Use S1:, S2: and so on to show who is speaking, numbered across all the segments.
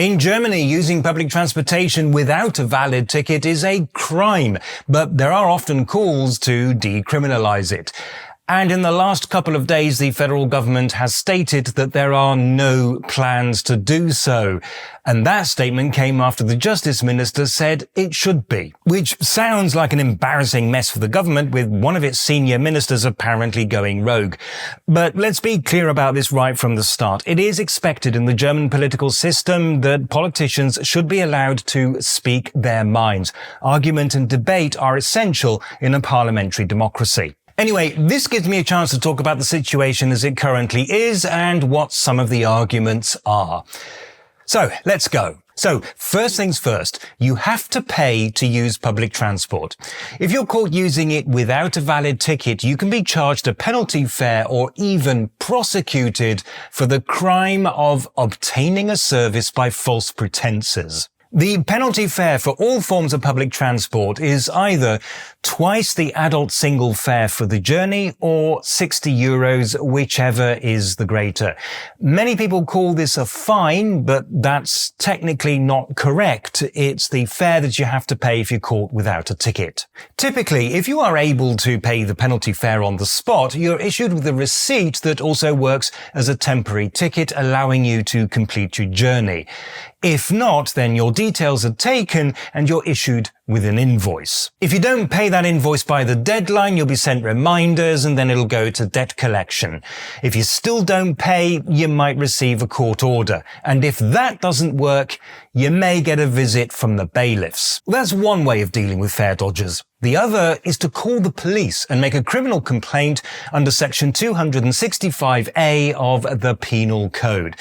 S1: In Germany, using public transportation without a valid ticket is a crime, but there are often calls to decriminalize it. And in the last couple of days, the federal government has stated that there are no plans to do so. And that statement came after the Justice Minister said it should be, which sounds like an embarrassing mess for the government, with one of its senior ministers apparently going rogue. But let's be clear about this right from the start. It is expected in the German political system that politicians should be allowed to speak their minds. Argument and debate are essential in a parliamentary democracy. Anyway, this gives me a chance to talk about the situation as it currently is and what some of the arguments are. So, let's go. So, first things first, you have to pay to use public transport. If you're caught using it without a valid ticket, you can be charged a penalty fare or even prosecuted for the crime of obtaining a service by false pretenses. The penalty fare for all forms of public transport is either twice the adult single fare for the journey or €60, whichever is the greater. Many people call this a fine, but that's technically not correct. It's the fare that you have to pay if you're caught without a ticket. Typically, if you are able to pay the penalty fare on the spot, you're issued with a receipt that also works as a temporary ticket, allowing you to complete your journey. If not, then your details are taken and you're issued with an invoice. If you don't pay that invoice by the deadline, you'll be sent reminders and then it'll go to debt collection. If you still don't pay, you might receive a court order. And if that doesn't work, you may get a visit from the bailiffs. That's one way of dealing with fare dodgers. The other is to call the police and make a criminal complaint under section 265A of the Penal Code.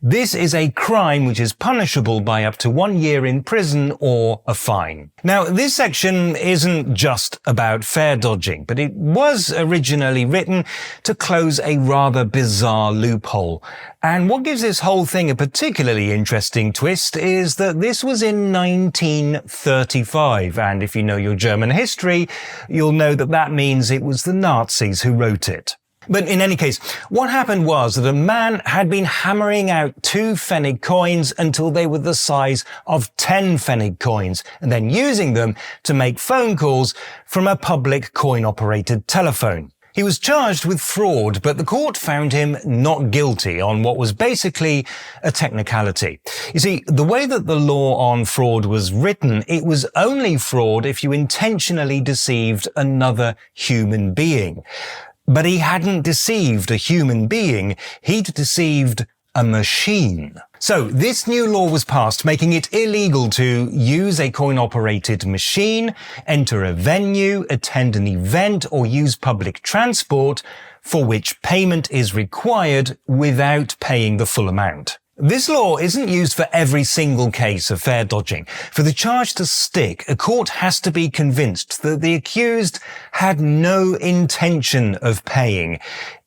S1: This is a crime which is punishable by up to 1 year in prison or a fine. Now, this section isn't just about fare dodging, but it was originally written to close a rather bizarre loophole. And what gives this whole thing a particularly interesting twist is that this was in 1935, and if you know your German history, you'll know that that means it was the Nazis who wrote it. But in any case, what happened was that a man had been hammering out 2 Pfennig coins until they were the size of 10 Pfennig coins, and then using them to make phone calls from a public coin-operated telephone. He was charged with fraud, but the court found him not guilty on what was basically a technicality. You see, the way that the law on fraud was written, it was only fraud if you intentionally deceived another human being. But he hadn't deceived a human being, he'd deceived a machine. So this new law was passed, making it illegal to use a coin-operated machine, enter a venue, attend an event, or use public transport for which payment is required without paying the full amount. This law isn't used for every single case of fare dodging. For the charge to stick, a court has to be convinced that the accused had no intention of paying.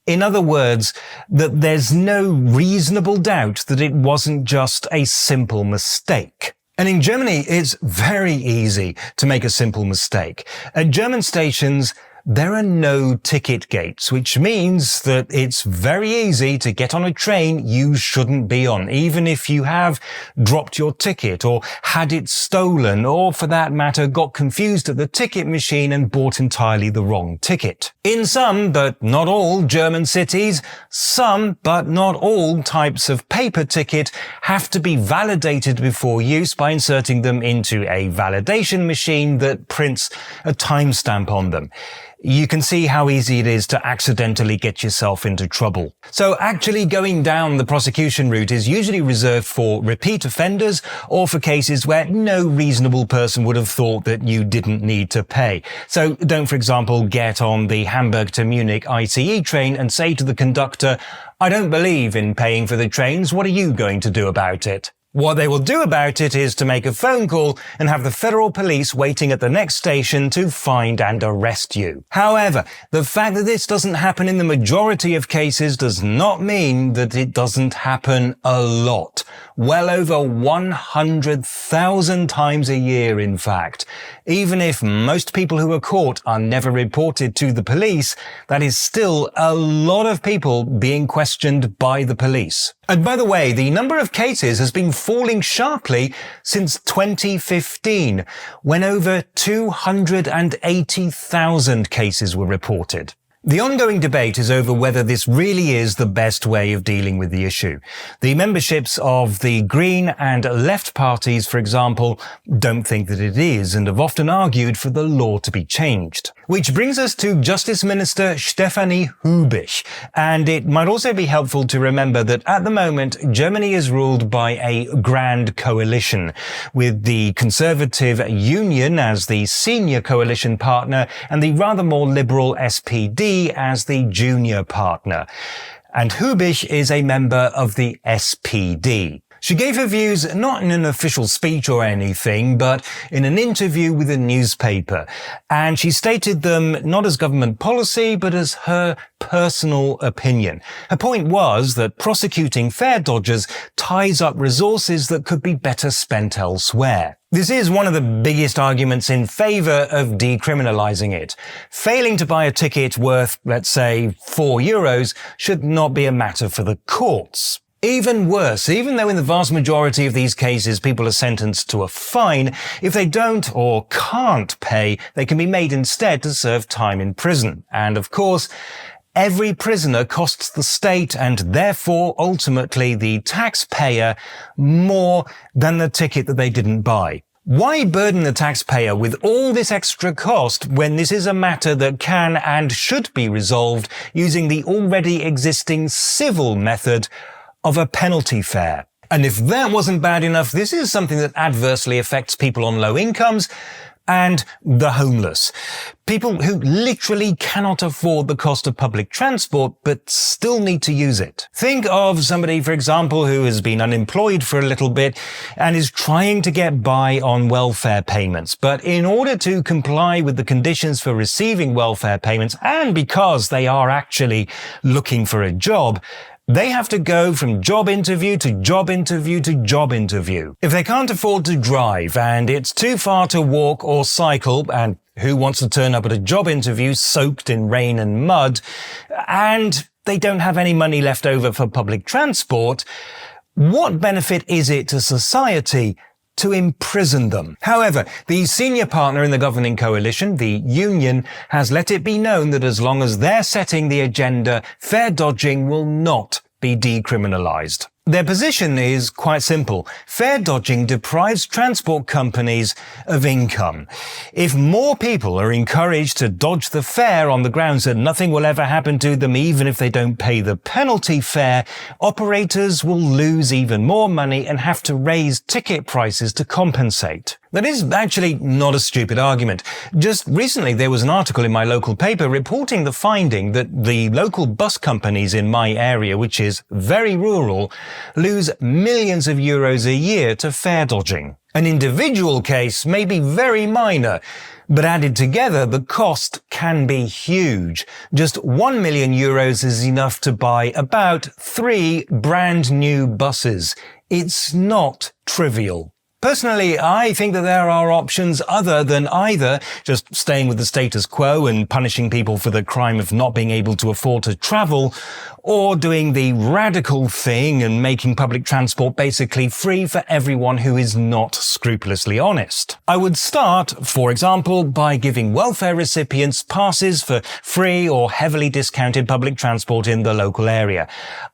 S1: In other words, that there's no reasonable doubt that it wasn't just a simple mistake. And in Germany, it's very easy to make a simple mistake. At German stations, there are no ticket gates, which means that it's very easy to get on a train you shouldn't be on, even if you have dropped your ticket or had it stolen or, for that matter, got confused at the ticket machine and bought entirely the wrong ticket. In some, but not all, German cities, some, but not all, types of paper ticket have to be validated before use by inserting them into a validation machine that prints a timestamp on them. You can see how easy it is to accidentally get yourself into trouble. So actually going down the prosecution route is usually reserved for repeat offenders or for cases where no reasonable person would have thought that you didn't need to pay. So don't, for example, get on the Hamburg to Munich ICE train and say to the conductor, "I don't believe in paying for the trains. What are you going to do about it?" What they will do about it is to make a phone call and have the federal police waiting at the next station to find and arrest you. However, the fact that this doesn't happen in the majority of cases does not mean that it doesn't happen a lot. Well over 100,000 times a year, in fact. Even if most people who are caught are never reported to the police, that is still a lot of people being questioned by the police. And by the way, the number of cases has been falling sharply since 2015, when over 280,000 cases were reported. The ongoing debate is over whether this really is the best way of dealing with the issue. The memberships of the Green and Left parties, for example, don't think that it is and have often argued for the law to be changed. Which brings us to Justice Minister Stefanie Hübich. And it might also be helpful to remember that at the moment, Germany is ruled by a grand coalition, with the Conservative Union as the senior coalition partner and the rather more liberal SPD as the junior partner. And Hübich is a member of the SPD. She gave her views not in an official speech or anything, but in an interview with a newspaper. And she stated them not as government policy, but as her personal opinion. Her point was that prosecuting fare dodgers ties up resources that could be better spent elsewhere. This is one of the biggest arguments in favour of decriminalising it. Failing to buy a ticket worth, let's say, €4 should not be a matter for the courts. Even worse, even though in the vast majority of these cases people are sentenced to a fine, if they don't or can't pay, they can be made instead to serve time in prison. And of course, every prisoner costs the state and therefore ultimately the taxpayer more than the ticket that they didn't buy. Why burden the taxpayer with all this extra cost when this is a matter that can and should be resolved using the already existing civil method of a penalty fare? And if that wasn't bad enough, this is something that adversely affects people on low incomes and the homeless. People who literally cannot afford the cost of public transport but still need to use it. Think of somebody, for example, who has been unemployed for a little bit and is trying to get by on welfare payments. But in order to comply with the conditions for receiving welfare payments, and because they are actually looking for a job, they have to go from job interview to job interview to job interview. If they can't afford to drive and it's too far to walk or cycle, and who wants to turn up at a job interview soaked in rain and mud, and they don't have any money left over for public transport, what benefit is it to society to imprison them? However, the senior partner in the governing coalition, the union, has let it be known that as long as they're setting the agenda, fare dodging will not be decriminalized. Their position is quite simple. Fare dodging deprives transport companies of income. If more people are encouraged to dodge the fare on the grounds that nothing will ever happen to them even if they don't pay the penalty fare, operators will lose even more money and have to raise ticket prices to compensate. That is actually not a stupid argument. Just recently there was an article in my local paper reporting the finding that the local bus companies in my area, which is very rural, lose millions of euros a year to fare dodging. An individual case may be very minor, but added together the cost can be huge. Just 1 million euros is enough to buy about 3 brand new buses. It's not trivial. Personally, I think that there are options other than either just staying with the status quo and punishing people for the crime of not being able to afford to travel, or doing the radical thing and making public transport basically free for everyone who is not scrupulously honest. I would start, for example, by giving welfare recipients passes for free or heavily discounted public transport in the local area.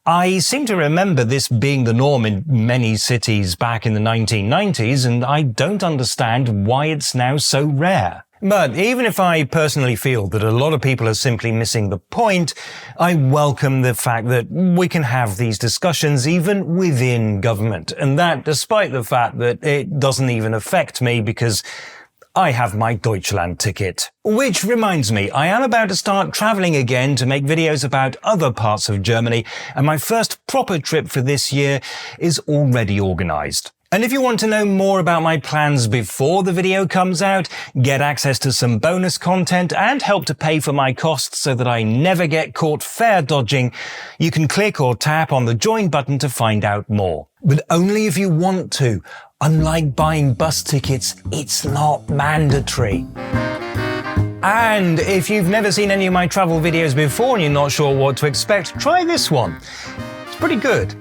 S1: I seem to remember this being the norm in many cities back in the 1990s, and I don't understand why it's now so rare. But even if I personally feel that a lot of people are simply missing the point, I welcome the fact that we can have these discussions even within government, and that despite the fact that it doesn't even affect me because I have my Deutschland ticket. Which reminds me, I am about to start travelling again to make videos about other parts of Germany, and my first proper trip for this year is already organised. And if you want to know more about my plans before the video comes out, get access to some bonus content and help to pay for my costs so that I never get caught fare dodging, you can click or tap on the join button to find out more. But only if you want to. Unlike buying bus tickets, it's not mandatory. And if you've never seen any of my travel videos before and you're not sure what to expect, try this one. It's pretty good.